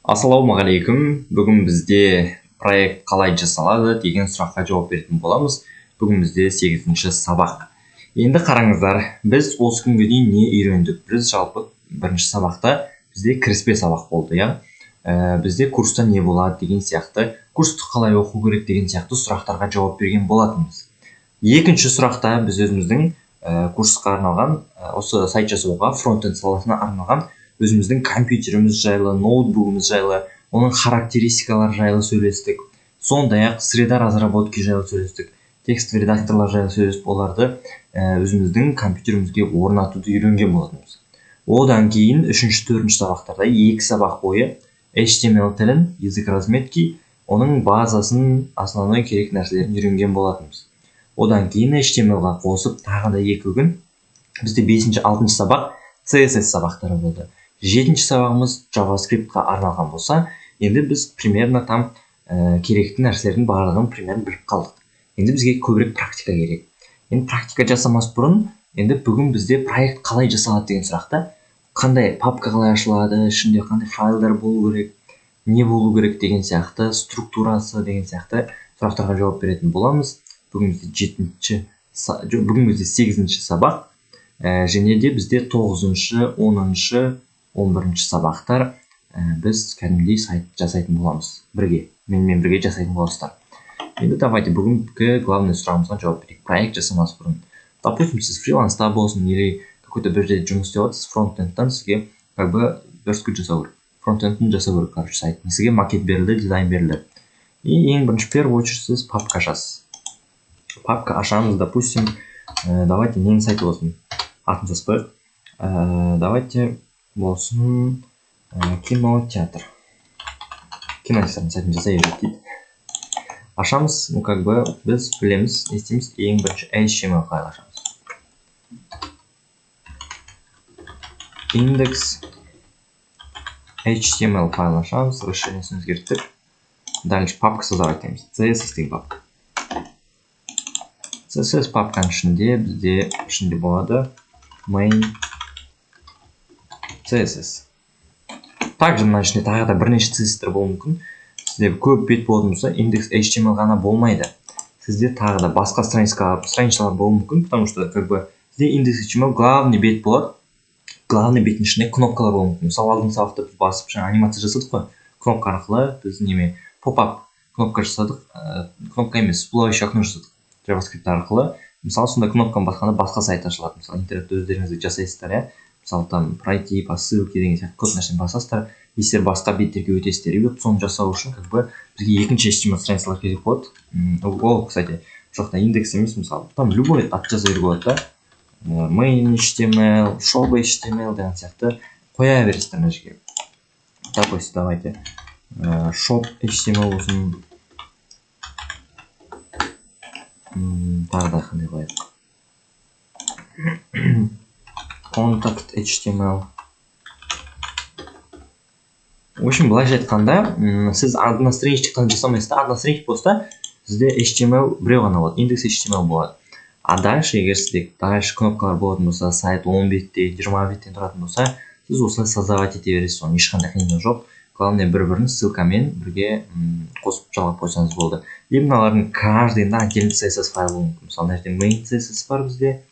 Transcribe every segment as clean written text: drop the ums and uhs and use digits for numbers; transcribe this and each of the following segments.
Ассалаумағалейкум. Бүгін бізде проект қалай жасалады деген сұраққа жауап беретін боламыз. Бүгін бізде 8-ші сабақ. Енді қараңыздар, біз осы күнге дейін не үйрендік? Біз жалпы бірінші сабақта бізде кіріспе сабақ болды, иә? Бізде курста не болады деген сияқты, курсты қалай оқу керек деген сияқты сұрақтарға жауап берген болатынбыз. Екінші сұрақта біз өзіміздің курсқа арналған, осы сайт жасауға, фронтенд саласына арналған өзіміздің компьютеріміз жайлы, ноутбугымыз жайлы, оның характеристикалары жайлы сөйлестік. Сондай-ақ среда разработки жайлы сөйлестік. Текстовый редакторлар жайлы сөйлесіп, оларды өзіміздің компьютерімізге орнатуды үйренген болатынбыз. Одан кейін 3-4 сабақтарда 2 сабақ бойы HTML тілін, язык разметки, оның базасын, основной керек нәрселерін үйренген болатынбыз. Одан кейін HTML-ға қосып тағы да 2 күн бізде 5-6 сабақ CSS сабақтары болды. 7-ші сабағымыз JavaScript-қа арналған болса, енді біз примерно там керекті нәрселердің барлығын примерно біліп қалдық. Енді бізге көбірек практика керек. Енді практика жасамас бұрын, енді бүгін бізде проект қалай жасалады деген сұрақта, қандай папка қалай ашылады, ішінде қандай файлдар болу керек, не болу керек деген сияқты, структурасы деген сияқты сұрақтарға жауап беретін боламыз. Бүгін бізде 8-ші сабақ, және де бізде 9-шы, 10-шы, 11-ші сабақтар біз кәдімгідей сайт жасайтын боламыз. Менімен бірге жасайтын боласыздар. Енді давайте бүгінгі главный сұрағымызға жауап берейік. Проект жасамас бұрын. Допустим, сіз фриланста болсын, или какой-то бір жерде жұмыс істеп жатырсыз, фронтендтан сізге верстка жасау керек. Фронтендтін жасау керек, короче, сайт. Сізге макет берілді, дизайн берілді. И ең бірінші, в первую очередь, сіз папка ашасыз. Папка ашамыз, допустим, давайте нені сайт болсын. Атын жазып қояйық. Давайте болсын кинотеатр. Кинотеатрдың сайтын жасай берейік дейді. Ашамыз, біз білеміз, естиміз, ең бірінші HTML файл ашамыз. Индекс HTML файл ашамыз, расширениесін өзгерттік. Дальше папка создавать етеміз. CSS деген папка. CSS папканың ішінде болады main CSS. Также мына ішінде тағы да бірнеше CSS-тер болуы мүмкін. Сізде көп бет болатын болса, индекс HTML ғана болмайды. Сізде тағы да басқа страничалар болуы мүмкін, потому что сізде индекс HTML главный бет болады. Главный беттің ішінде кнопкалар болуы мүмкін. Мысалы, алдыңғы сабақта біз басып, анимация жасадық қой. Кнопка арқылы біз поп-ап кнопка жасадық. Кнопка емес, всплывающий окно жасадық. JavaScript арқылы. Мысалы, сонда кнопканы басқанда басқа сайт ашылады. Мысалы, интернетте өздеріңізді жасайсыздар, иә. Мысалы, там пройти по ссылке деген сияқты көп нәрсені басасыздар. Егер басқа беттерге өтесіздер, и соны жасау үшін бізге екінші HTML страницалар керек болады. Ол, кстати, жоқта индекс емес, мысалы, там любой ат жаза беруге болады да. Main HTML, shop HTML деген сияқты қоя бересіздер мына жерге. Допустим, давайте shop HTML болсын. Тағы да қандай қояйық. Contact HTML. В общем, былайша айтқанда, сіз одностраничниктен жасамайсыз, одностраничник болса, сізде HTML біреу ғана болады, индекс HTML болады. А дальше, егер сізде дальше кнопкалар болатын болса, сайт 10 беттен, 20 беттен тұратын болса, сіз осылай создавать ете бересіз, оны ешқандай қиындығы жоқ. Главное, бір-бірін ссылкамен бірге қосып жалғап қойсаңыз болды. И мыналардың каждыйында отдельный CSS файл болуы мүмкін. Мысалы, мына жерде main CSS бар бізде.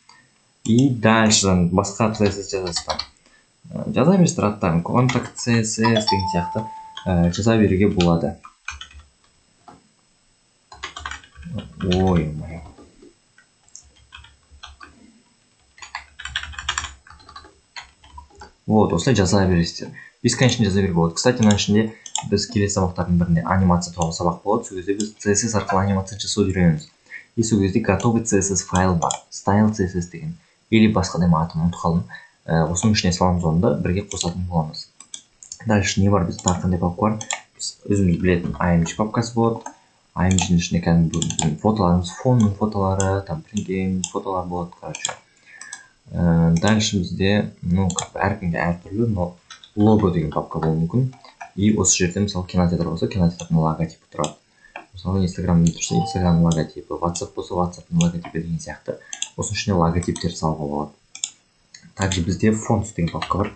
И дальше басқа CSS жазасыздар. Жаза бересіздер аттарын, контакт CSS деген сияқты жаза беруге болады. Ой-ой. Вот, осылай жаза бересіздер. Бесконечно жаза беруге болады. Кстати, мына ішінде біз келесі сабақтардың бірінде анимация туралы сабақ болады. Сол кезде біз CSS арқылы анимация жасауды үйренеміз. И сол кезде готовый CSS файл бар. Style CSS деген. Или басқа да атын ұмытып қалдым. Осының ішіне саламыз, онда бірге қосатын боламыз. Дальше не бар, біз тағы қандай папка бар? Өзіміз білетін img папкасы болады. img'нің ішінде кәдімгі фотоларымыз, фонның фотолары, там принтген фотолар болады, короче. Дальше бізде, әркімде әртүрлі, но лого деген папка болуы мүмкін. И осы жерде, мысалы, кинотеатр болса, кинотеатрдың логотипі тұрады. Мысалы, Instagram'ның тұрса, Instagram'ның логотипі, WhatsApp болса, WhatsApp'ның логотипі деген сияқты. Осының ішіне логотиптер салуға болады. Также бізде fonts деген папка бар.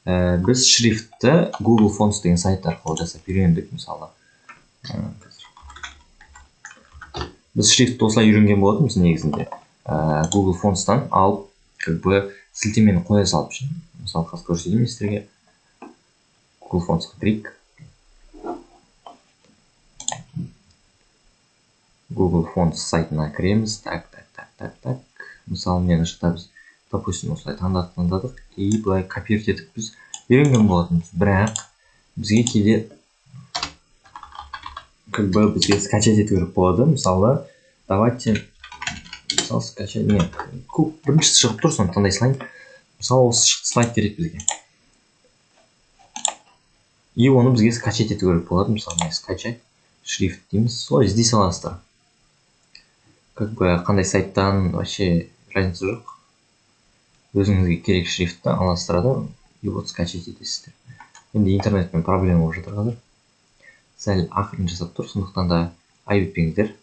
біз шрифтті Google Fonts деген сайт арқылы жасап үйрендік. Мысалы біз шрифтті осылай үйренген болатынбыз негізінде. Google Fonts'тан алып сілтемені қоя салып ше. Мысалы қазір көрсетейін сіздерге. Google Fonts'қа кірейік. Google Fonts сайтына кіреміз. Так. Мысалы мен жақта біз допустим осылай таңдадық и былай копировать етіп біз үйренген болатынбыз. Бірақ бізге кейде бізге скачать ету керек болады. Мысалы давайте скачать біріншісі шығып тұр, соны таңдай салайын. Мысалы осы слайд керек бізге. И оны бізге скачать ету керек болады. Мысалы скачать шрифт дейміз. Солай іздей саласыздар. Қандай сайттан вообще разница жоқ. Өзіңізге керек шрифтті аласыздар да, и вот скачать етесіздер. Енді интернетпен проблема болып жатыр қазір. Сәл ақырын жасап тұр, сондықтан да айып етпеңіздер.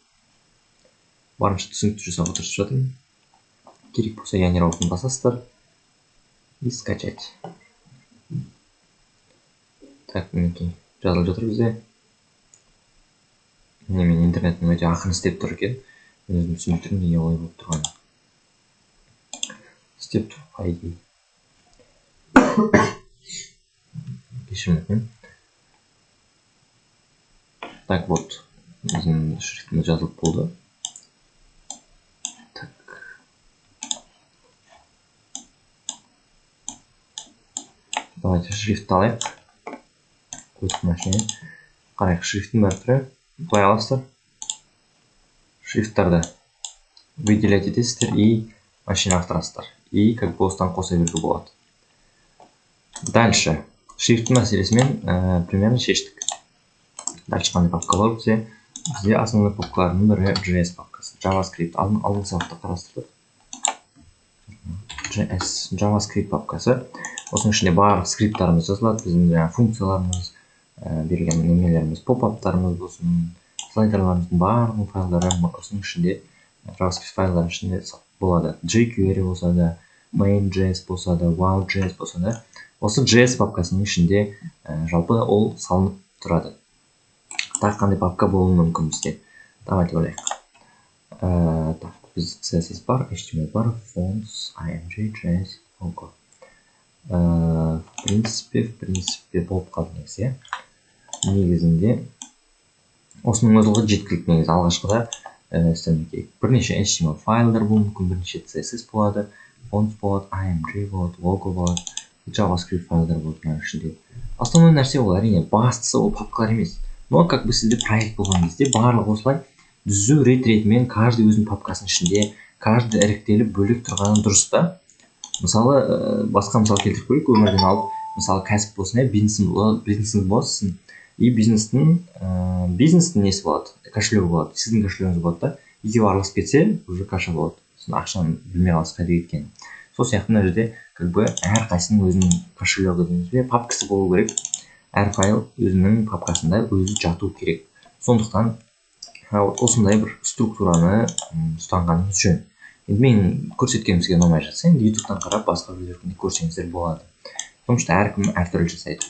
Барынша түсінікті жасауға тырысып жатырмын. Керек болса янеровканы басасыздар и скачать. Так, мінекей жазылып жатыр бізде. Мен интернеттің өте ақырын істеп тұр екен. Мен өзім түсініп тұрмын, неге олай болып тұрғанын. Істеп тұр, по идее. Кешірім өтінемін. Так, вот. Біздің шрифтіміз жазылып болды. Давайте шрифт алайық. Қойдық машине. Қарайық, шрифттің бәрі түрі. Бұлай аласыздар. Шрифттарды выделять етесіздер и машина автырасыздар. И осыдан қоса беруге болады. Дальше. Шрифттің мәселесімен примерно шештік. Дальше қандай папкалар бізде? Бізде основной папкалардың бірі JS папкасы. JavaScript. Алдыңғы сабақта қарастырдық. JavaScript папкасы. Осының ішінде барлық скрипттарымыз жазылады. Біздің функцияларымыз, берілген немелеріміз, поп-аптарымыз болсын, слайдерларымыздың барлық файлдары осының ішінде, JavaScript файлдардың ішінде болады. jQuery болса да, main.js болса да, wow.js болса да, осы JS папкасының ішінде жалпы ол салынып тұрады. Так, қандай папка болуы мүмкін бізде? Давайте ойлайық. Так, біз CSS бар, HTML бар, fonts, img, JS, ого. В принципе, болып қалды негізі. Негізінде осының өзілгі жеткілік негізі. Алғашқыда бірнеше HTML файлдар болуы мүмкін, бірнеше CSS болады, fonts болады, img болады, logo болады, JavaScript файлдар болады оның ішінде. Основной нәрсе ол әрине бастысы ол папкалар емес. Но сізде проект болған кезде барлық осылай түзу рет-ретімен каждый өзінің папкасының ішінде, каждый іріктеліп бөлек тұрғаны дұрыс та. Мысалы, басқа мысал келтіріп көрейік, өмірден алып, мысалы кәсіп болсын, бизнесіңіз болсын, и бизнестің несі болады, кошелегі болады, сіздің кошелегіңіз болады да, екеуі араласып кетсе, уже каша болады. Ақшаны білмей қаласыз қайда кеткенін. Сол сияқты мына жерде әрқайсының өзінің кошелегі дейміз, папкасы болу керек. Әр файл өзінің папкасында өзі жату керек. Сондықтан осындай бір структураны ұстанғанымыз жөн. Енді мен көрсеткенімізге ұнамай жатса, енді ютубтан қарап басқа видеоларды көрсеңіздер болады. Потому что әркім әртүрлі жасайды.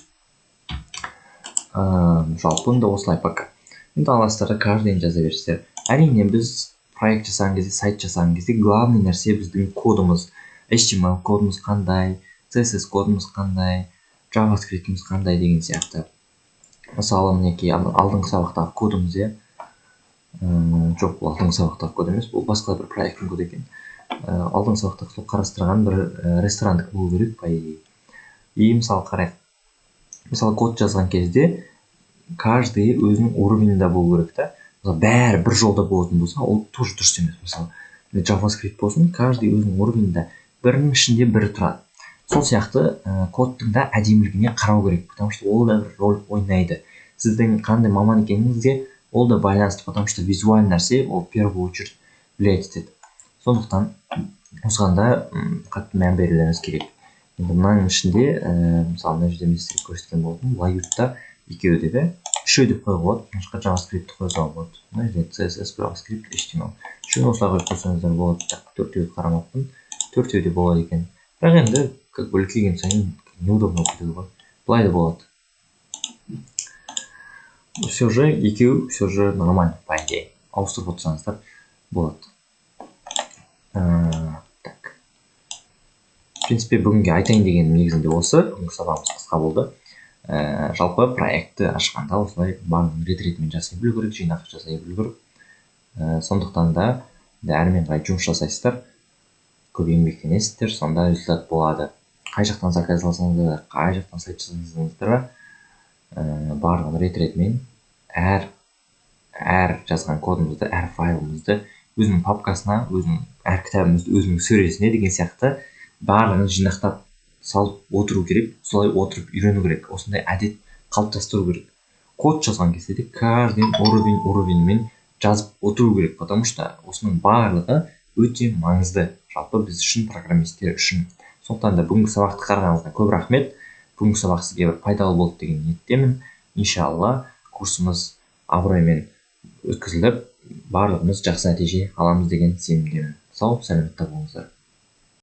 Жалпы енді осылай пока. Енді аласыздар, каждыйын жаза бересіздер. Әрине біз проект жасаған кезде, сайт жасаған кезде главный нәрсе біздің кодымыз, HTML кодымыз қандай, CSS кодымыз қандай, JavaScriptіміз қандай деген сияқты. Мысалы, мінекей алдыңғы сабақтағы кодымыз, жоқ, бұл алдыңғы сабақтағы код емес, бұл басқа бір проекттің коды екен. Алдыңғы сабақтағы сол қарастырған бір ресторандық болу керек, по идее. И мысалы қарайық. Мысалы код жазған кезде каждый өзінің уровенінде болу керек та. Мысалы бәрі бір жолда болатын болса, ол тоже дұрыс емес. Мысалы JavaScript болсын, каждый өзінің уровенінде бірінің ішінде бірі тұрады. Сол сияқты кодтың да әдемілігіне қарау керек, потому что ол да бір роль ойнайды. Сіздің қандай маман екеніңізге ол да байланысты, потому что визуаль нәрсе ол в первую очередь влиять етеді. Сондықтан осыған да қатты мән берулеріңіз керек. Енді мынаның ішінде, мысалы мына жерде мен сіздерге көрсеткен болдым, лаютта екеуі деп, үшеу деп қоюға болады, мына жаққа JavaScript қойса болады. Мына жерде CSS, JavaScript, HTML. Үшеуін осылай қойып қойсаңыздар болады. Төртеуді қарамаппын, төртеу де болады екен. Бірақ енді үлкейген сайын неудобно кетеді ғой. Былай да болады. Все же екеу все же нормально, по идее. Ауыстырып отырсаңыздар болады. Так. В принципе, бүгінге айтайын дегенім негізінде осы. Бүгінгі сабағымыз қысқа болды. Жалпы проектті ашқанда осылай барлығын рет-ретімен жасай білу керек, жинақ жасай білу керек. Сондықтан да әрмен қарай жұмыс жасайсыздар, көп еңбектенесіздер, сонда результат болады. Қай жақтан заказ алсаңыздар, қай жақтан сайт жасаңыздар, барлығын рет-ретімен әр жазған кодымызды, әр файлымызды өзінің папкасына, өзінің әр кітабымызды өзінің сөресіне деген сияқты барлығын жинақтап салып отыру керек. Солай отырып үйрену керек. Осындай әдет қалыптастыру керек. Код жазған кезде де каждый уровеньмен жазып отыру керек, потому что осының барлығы өте маңызды. Жалпы біз үшін, программисттер үшін. Сондықтан да бүгінгі сабақты қарағаныңызға көп рахмет. Бүгінгі сабақ сізге бір пайдалы болды деген ниеттемін. Иншалла курсымыз абыроймен өткізіліп, барлығымыз жақсы нәтиже аламыз деген сенімдемін. Сау, сәлеметте болыңыздар.